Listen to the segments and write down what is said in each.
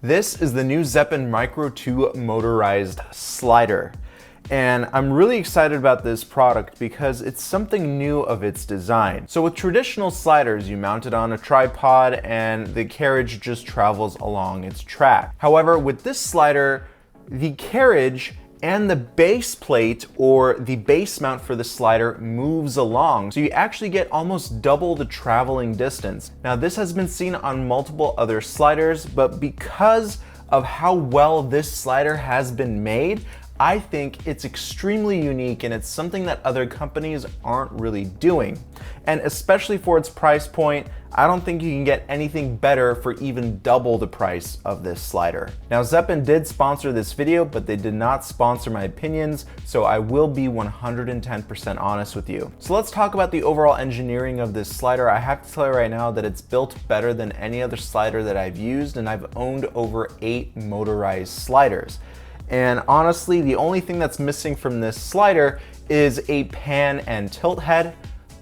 This is the new Zeapon Micro 2 motorized slider. And I'm really excited about this product because it's something new of its design. So with traditional sliders, you mount it on a tripod and the carriage just travels along its track. However, with this slider, the carriage and the base plate or the base mount for the slider moves along. So you actually get almost double the traveling distance. Now this has been seen on multiple other sliders, but because of how well this slider has been made, I think it's extremely unique and it's something that other companies aren't really doing. And especially for its price point, I don't think you can get anything better for even double the price of this slider. Now Zeapon did sponsor this video, but they did not sponsor my opinions, so I will be 110% honest with you. So let's talk about the overall engineering of this slider. I have to tell you right now that it's built better than any other slider that I've used, and I've owned over 8 motorized sliders. And honestly, the only thing that's missing from this slider is a pan and tilt head,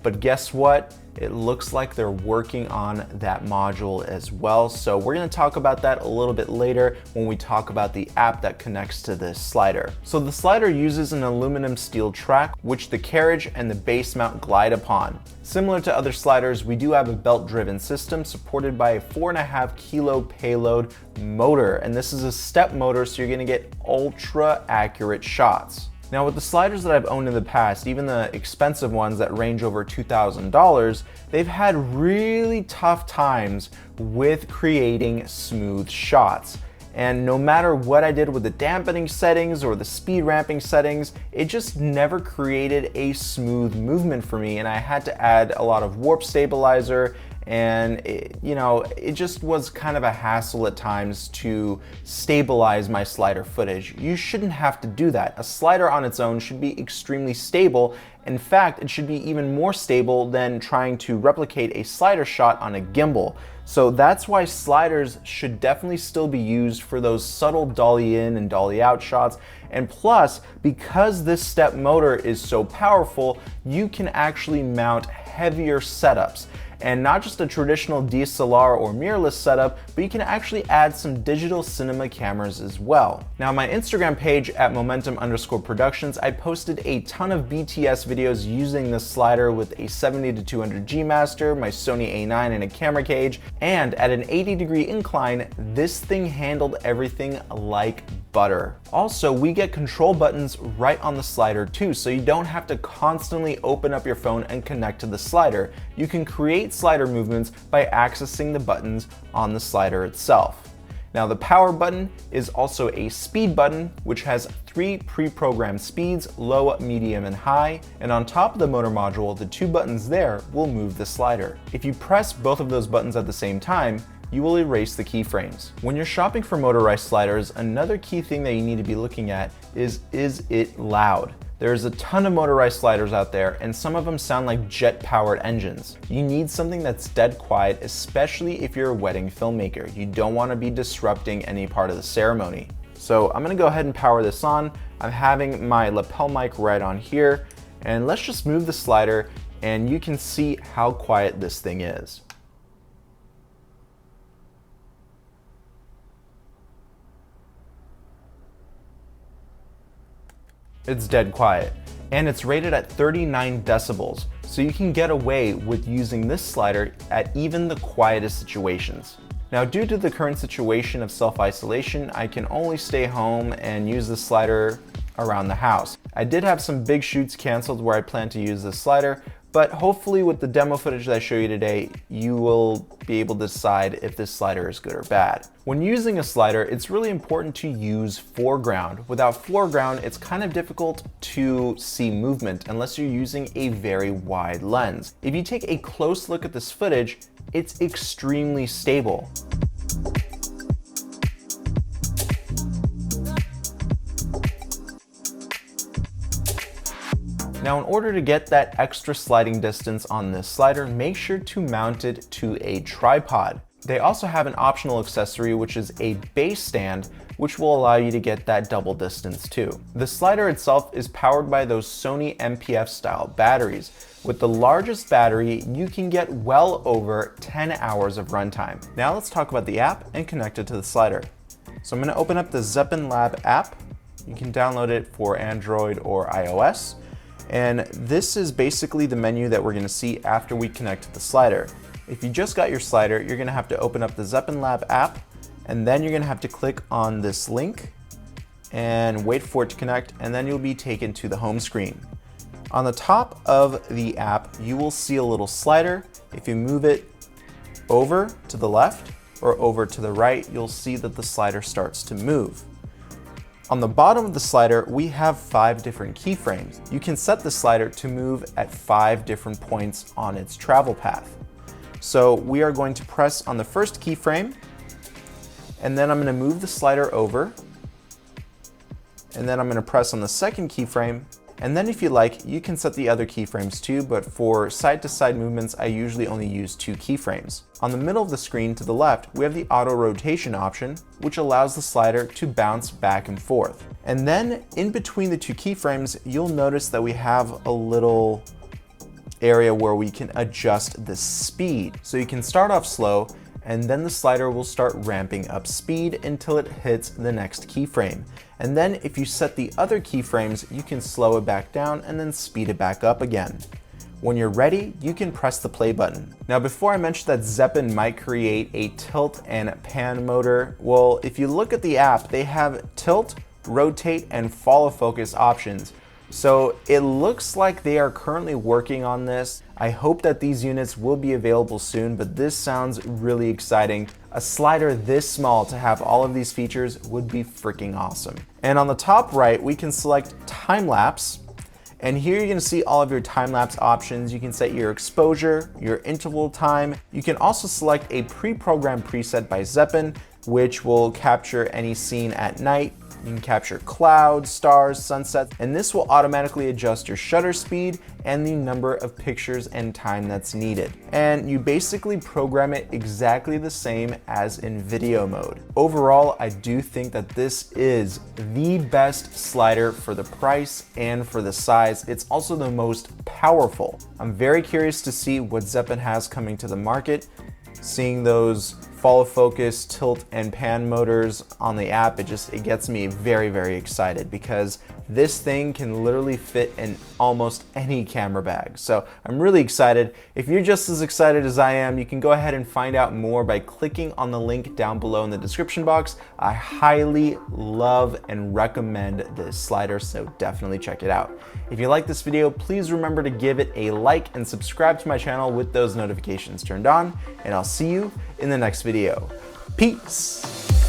but guess what? It looks like they're working on that module as well. So we're gonna talk about that a little bit later when we talk about the app that connects to this slider. So the slider uses an aluminum steel track, which the carriage and the base mount glide upon. Similar to other sliders, we do have a belt-driven system supported by a 4.5 kilo payload motor. And this is a step motor, so you're gonna get ultra accurate shots. Now with the sliders that I've owned in the past, even the expensive ones that range over $2,000, they've had really tough times with creating smooth shots. And no matter what I did with the dampening settings or the speed ramping settings, it just never created a smooth movement for me, and I had to add a lot of warp stabilizer, and it just was kind of a hassle at times to stabilize my slider footage. You shouldn't have to do that. A slider on its own should be extremely stable. In fact, it should be even more stable than trying to replicate a slider shot on a gimbal. So that's why sliders should definitely still be used for those subtle dolly in and dolly out shots. And plus, because this step motor is so powerful, you can actually mount heavier setups. And not just a traditional DSLR or mirrorless setup, but you can actually add some digital cinema cameras as well. Now on my Instagram page at momentum_productions, I posted a ton of BTS videos using this slider with a 70-200 G master, my Sony A9 and a camera cage, and at an 80-degree incline, this thing handled everything like butter. Also, we get control buttons right on the slider too, so you don't have to constantly open up your phone and connect to the slider. You can create slider movements by accessing the buttons on the slider itself. Now the power button is also a speed button, which has 3 pre-programmed speeds, low, medium, and high. And on top of the motor module, the 2 buttons there will move the slider. If you press both of those buttons at the same time, you will erase the keyframes. When you're shopping for motorized sliders, another key thing that you need to be looking at is it loud? There's a ton of motorized sliders out there, and some of them sound like jet-powered engines. You need something that's dead quiet, especially if you're a wedding filmmaker. You don't want to be disrupting any part of the ceremony. So I'm gonna go ahead and power this on. I'm having my lapel mic right on here, and let's just move the slider, and you can see how quiet this thing is. It's dead quiet, and it's rated at 39 decibels, so you can get away with using this slider at even the quietest situations. Now, due to the current situation of self-isolation, I can only stay home and use the slider around the house. I did have some big shoots canceled where I plan to use this slider, but hopefully with the demo footage that I show you today, you will be able to decide if this slider is good or bad. When using a slider, it's really important to use foreground. Without foreground, it's kind of difficult to see movement unless you're using a very wide lens. If you take a close look at this footage, it's extremely stable. Now, in order to get that extra sliding distance on this slider, make sure to mount it to a tripod. They also have an optional accessory, which is a base stand, which will allow you to get that double distance too. The slider itself is powered by those Sony MPF style batteries. With the largest battery, you can get well over 10 hours of runtime. Now let's talk about the app and connect it to the slider. So I'm going to open up the Zeapon Lab app. You can download it for Android or iOS. And this is basically the menu that we're going to see after we connect the slider. If you just got your slider, you're going to have to open up the Zeapon Lab app, and then you're going to have to click on this link and wait for it to connect, and then you'll be taken to the home screen. On the top of the app, you will see a little slider. If you move it over to the left or over to the right, you'll see that the slider starts to move. On the bottom of the slider, we have 5 different keyframes. You can set the slider to move at 5 different points on its travel path. So we are going to press on the first keyframe, and then I'm going to move the slider over, and then I'm going to press on the second keyframe, and then if you like, you can set the other keyframes too, but for side-to-side movements, I usually only use 2 keyframes. On the middle of the screen to the left, we have the auto rotation option, which allows the slider to bounce back and forth. And then in between the 2 keyframes, you'll notice that we have a little area where we can adjust the speed. So you can start off slow, and then the slider will start ramping up speed until it hits the next keyframe. And then if you set the other keyframes, you can slow it back down and then speed it back up again. When you're ready, you can press the play button. Now, before I mentioned that Zeapon might create a tilt and pan motor, well, if you look at the app, they have tilt, rotate, and follow focus options. So it looks like they are currently working on this. I hope that these units will be available soon, but this sounds really exciting. A slider this small to have all of these features would be freaking awesome. And on the top right, we can select time lapse. And here you're gonna see all of your time-lapse options. You can set your exposure, your interval time. You can also select a pre-programmed preset by Zeapon, which will capture any scene at night. You can capture clouds, stars, sunsets, and this will automatically adjust your shutter speed and the number of pictures and time that's needed. And you basically program it exactly the same as in video mode. Overall, I do think that this is the best slider for the price and for the size. It's also the most powerful. I'm very curious to see what Zeapon has coming to the market. Seeing those follow focus, tilt, and pan motors on the app, it gets me very, very excited because this thing can literally fit in almost any camera bag. So I'm really excited. If you're just as excited as I am, you can go ahead and find out more by clicking on the link down below in the description box. I highly love and recommend this slider, so definitely check it out. If you like this video, please remember to give it a like and subscribe to my channel with those notifications turned on, and I'll see you in the next video. Peace!